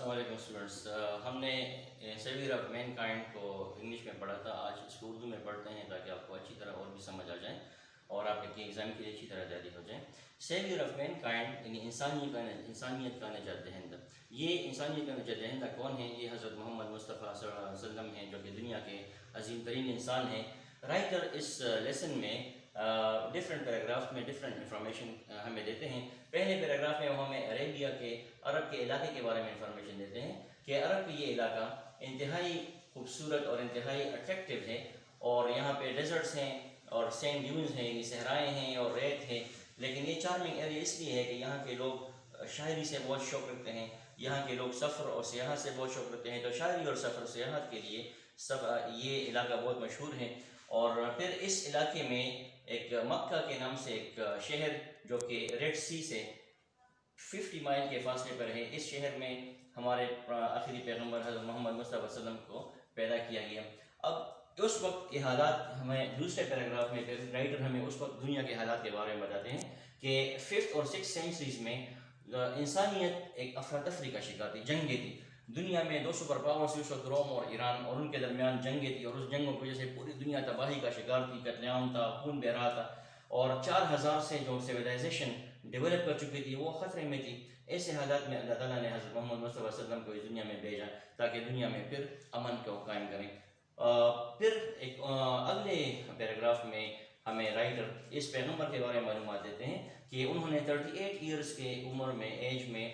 السلام علیکم اسٹوڈنٹس. ہم نے سیویئر آف مین کائنڈ کو انگلش میں پڑھا تھا. آج اس کو اردو میں پڑھتے ہیں تاکہ آپ کو اچھی طرح اور بھی سمجھ آ جائیں اور آپ کے ایگزام کے لیے اچھی طرح تیاری ہو جائیں. سیویئر آف مین کائنڈ یعنی انسانیت کا نجات دہندہ. یہ انسانیت کا نجات دہندہ کون ہے؟ یہ حضرت محمد مصطفیٰ صلی اللہ علیہ وسلم ہیں، جو کہ دنیا کے عظیم ترین انسان ہیں. رائٹر اس لیسن میں ڈفرینٹ پیراگراف میں ڈفرینٹ انفارمیشن ہمیں دیتے ہیں. پہلے پیراگراف میں وہ ہمیں عربیہ کے عرب کے علاقے کے بارے میں انفارمیشن دیتے ہیں کہ عرب کا یہ علاقہ انتہائی خوبصورت اور انتہائی اٹریکٹیو ہے، اور یہاں پہ ڈیزرٹس ہیں اور سینڈ ڈیونز ہیں، یعنی صحرائیں ہیں اور ریت ہے. لیکن یہ چارمنگ ایریا اس لیے ہے کہ یہاں کے لوگ شاعری سے بہت شوق رکھتے ہیں، یہاں کے لوگ سفر اور سیاحت سے بہت شوق رکھتے ہیں. تو شاعری اور سفر سیاحت کے لیے یہ علاقہ بہت مشہور ہے. اور پھر اس علاقے میں ایک مکہ کے نام سے ایک شہر جو کہ ریڈ سی سے 50 مائل کے فاصلے پر ہے، اس شہر میں ہمارے آخری پیغمبر حضرت محمد مصطفیٰ صلی اللہ علیہ وسلم کو پیدا کیا گیا. اب اس وقت کے حالات ہمیں دوسرے پیراگراف میں رائٹر ہمیں اس وقت دنیا کے حالات کے بارے میں بتاتے ہیں کہ 5th اور 6th سینچریز میں انسانیت ایک افراتفری کا شکار تھی، جنگیں تھی. دنیا میں 2 سپر پاورز تھی اس وقت، روم اور ایران، اور ان کے درمیان جنگیں تھی، اور اس جنگوں کی وجہ سے پوری دنیا تباہی کا شکار تھی، قتل عام تھا، خون بہ رہا تھا، اور 4000 سے جو سویلائزیشن ڈیولپ کر چکی تھی وہ خطرے میں تھی. ایسے حالات میں اللہ تعالیٰ نے حضرت محمد مصطفیٰ صلی اللہ علیہ وسلم کو اس دنیا میں بھیجا تاکہ دنیا میں پھر امن کو قائم کریں. پھر ایک اگلے پیراگراف میں ہمیں رائٹر اس پیغمبر کے بارے میں معلومات دیتے ہیں کہ انہوں نے 38 ایئرس کے عمر میں ایج میں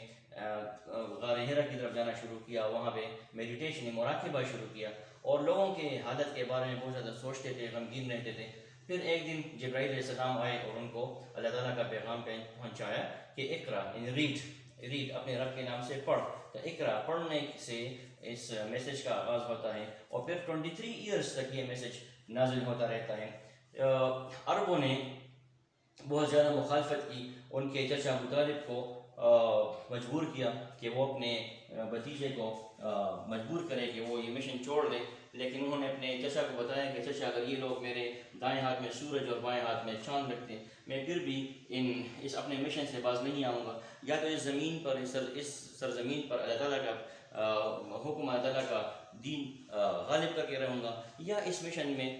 غار ہیرا کی طرف جانا شروع کیا، وہاں پہ میڈیٹیشن مراقبہ شروع کیا، اور لوگوں کے حالت کے بارے میں بہت زیادہ سوچتے تھے، غمگین رہتے تھے. پھر ایک دن جبرائیل علیہ السلام آئے اور ان کو اللہ تعالیٰ کا پیغام پہنچایا کہ اقرا یعنی ریڈ اپنے رب کے نام سے پڑھ. تو اقرا پڑھنے سے اس میسیج کا آغاز ہوتا ہے، اور پھر 23 ایئرس تک یہ میسیج نازل ہوتا رہتا ہے. عربوں نے بہت زیادہ مخالفت کی، ان کے چچا ابو طالب کو مجبور کیا کہ وہ اپنے بھتیجے کو مجبور کرے کہ وہ یہ مشن چھوڑ دے. لیکن انہوں نے اپنے چچا کو بتایا کہ چچا، اگر یہ لوگ میرے دائیں ہاتھ میں سورج اور بائیں ہاتھ میں چاند رکھتے ہیں، میں پھر بھی اس اپنے مشن سے باز نہیں آؤں گا. یا تو اس زمین پر اس سرزمین پر اللہ تعالیٰ کا حکم، اللہ تعالیٰ کا دین غالب کر کے رہوں گا، یا اس مشن میں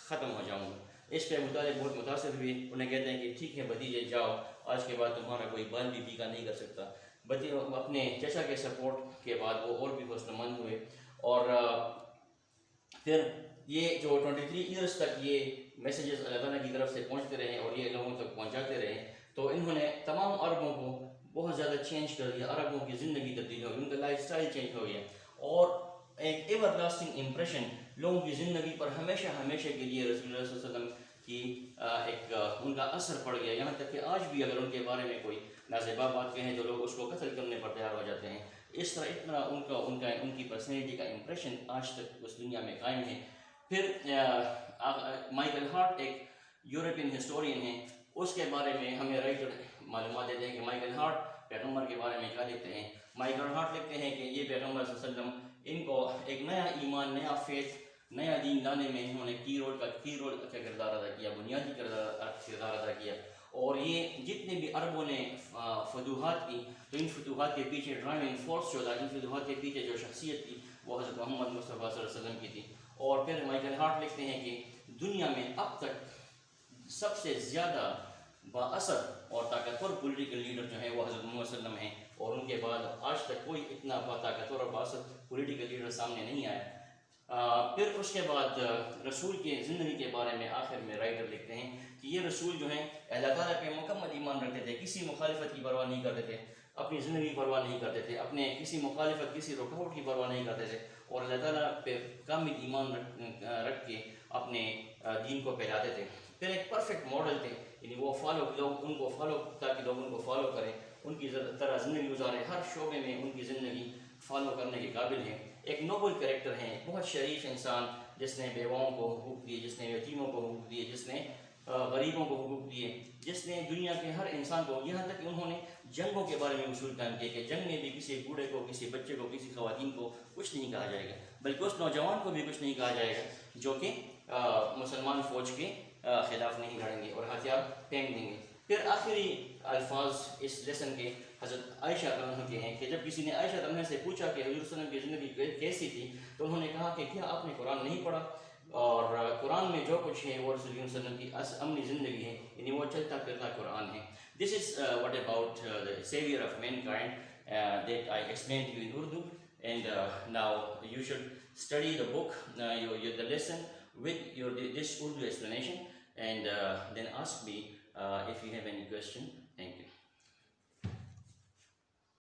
ختم ہو جاؤں گا. اس پہ ابو طالب بہت متاثر ہوئے. انہیں کہتے ہیں کہ ٹھیک ہے بھتیجے، جاؤ، آج کے بعد تمہارا کوئی بال بھی بیکا نہیں کر سکتا. اپنے چچا کے سپورٹ کے بعد وہ اور بھی حوصلہ مند ہوئے، اور پھر یہ جو 23 ایئرس تک یہ میسیجز اللہ تعالیٰ کی طرف سے پہنچتے رہے اور یہ لوگوں تک پہنچاتے رہے، تو انہوں نے تمام عربوں کو بہت زیادہ چینج کر دیا. عربوں کی زندگی تبدیل ہو گئی، ان کا لائف سٹائل چینج ہو گیا، اور ایک ایور لاسٹنگ امپریشن لوگوں کی زندگی پر ہمیشہ کے لیے رسول اللہ صلی اللہ علیہ وسلم کی ایک ان کا اثر پڑ گیا. یہاں تک کہ آج بھی اگر ان کے بارے میں کوئی نازیبا بات کہیں تو لوگ اس کو قتل کرنے پر تیار ہو جاتے ہیں. اس طرح اتنا ان کی پرسنالٹی کا امپریشن آج تک اس دنیا میں قائم ہے. پھر مائیکل ہارٹ ایک یورپین ہسٹورین ہیں، اس کے بارے میں ہمیں رائٹر معلومات دیتے ہیں کہ مائیکل ہارٹ پیغمبر کے بارے میں کیا لکھتے ہیں. مائیکل ہارٹ لکھتے ہیں کہ یہ پیغمبر صلی اللہ علیہ وسلم ان کو ایک نیا ایمان، نیا فیتھ، نیا دین لانے میں انہوں نے کی رول کا کردار ادا کیا، بنیادی کردار ادا کیا. اور یہ جتنے بھی عربوں نے فتوحات کی، تو ان فتوحات کے پیچھے ڈرائیونگ فورس جو تھا، ان فتوحات کے پیچھے جو شخصیت تھی وہ حضرت محمد مصطفیٰ صلی اللہ علیہ وسلم کی تھی. اور پھر مائیکل ہارٹ لکھتے ہیں کہ دنیا میں اب تک سب سے زیادہ با اثر اور طاقتور پولیٹیکل لیڈر جو ہیں وہ حضرت محمد صلی اللہ علیہ وسلم ہیں، اور ان کے بعد آج تک کوئی اتنا طاقتور اور با اثر پولیٹیکل لیڈر سامنے نہیں آیا. پھر اس کے بعد رسول کے زندگی کے بارے میں آخر میں رائٹر لکھتے ہیں کہ یہ رسول جو ہیں اللہ تعالیٰ پہ مکمل ایمان رکھتے تھے، کسی مخالفت کی پرواہ نہیں کرتے تھے، اپنی زندگی کی پرواہ نہیں کرتے تھے، اپنے کسی مخالفت، کسی رکاوٹ کی پرواہ نہیں کرتے تھے، اور اللہ تعالیٰ پہ کامل ایمان رکھ کے اپنے دین کو پھیلاتے تھے. پھر ایک پرفیکٹ ماڈل تھے، یعنی وہ لوگ ان کو فالو، تاکہ لوگ ان کو فالو کریں، ان کی طرح زندگی گزاریں، ہر شعبے میں ان کی زندگی فالو کرنے کے قابل ہیں. ایک نوبل کریکٹر ہیں، بہت شریف انسان، جس نے بیواؤں کو حقوق دیے، جس نے یتیموں کو حقوق دیے، جس نے غریبوں کو حقوق دیے، جس نے دنیا کے ہر انسان کو، یہاں تک کہ انہوں نے جنگوں کے بارے میں اصول قائم کیے کہ جنگ میں بھی کسی بوڑھے کو، کسی بچے کو، کسی خواتین کو کچھ نہیں کہا جائے گا، بلکہ اس نوجوان کو بھی کچھ نہیں کہا جائے گا جو کہ مسلمان فوج کے خلاف نہیں لڑیں گے اور ہتھیار پھینک دیں گے. پھر آخری الفاظ اس لیسن کے حضرت عائشہ رضی اللہ عنہ کے ہیں کہ جب کسی نے عائشہ رضی اللہ عنہ سے پوچھا کہ حضور صلی اللہ علیہ وسلم کی زندگی کیسی تھی تو انہوں نے کہا کہ کیا آپ نے قرآن نہیں پڑھا، اور قرآن میں جو کچھ ہے وہ رسول اللہ صلی اللہ علیہ وسلم کی عملی زندگی ہے، یعنی وہ چلتا پھرتا قرآن ہے. This is what about the savior of mankind that I explained to you in Urdu, and now you should study the book, the lesson with this Urdu explanation, and then ask me if you have any question.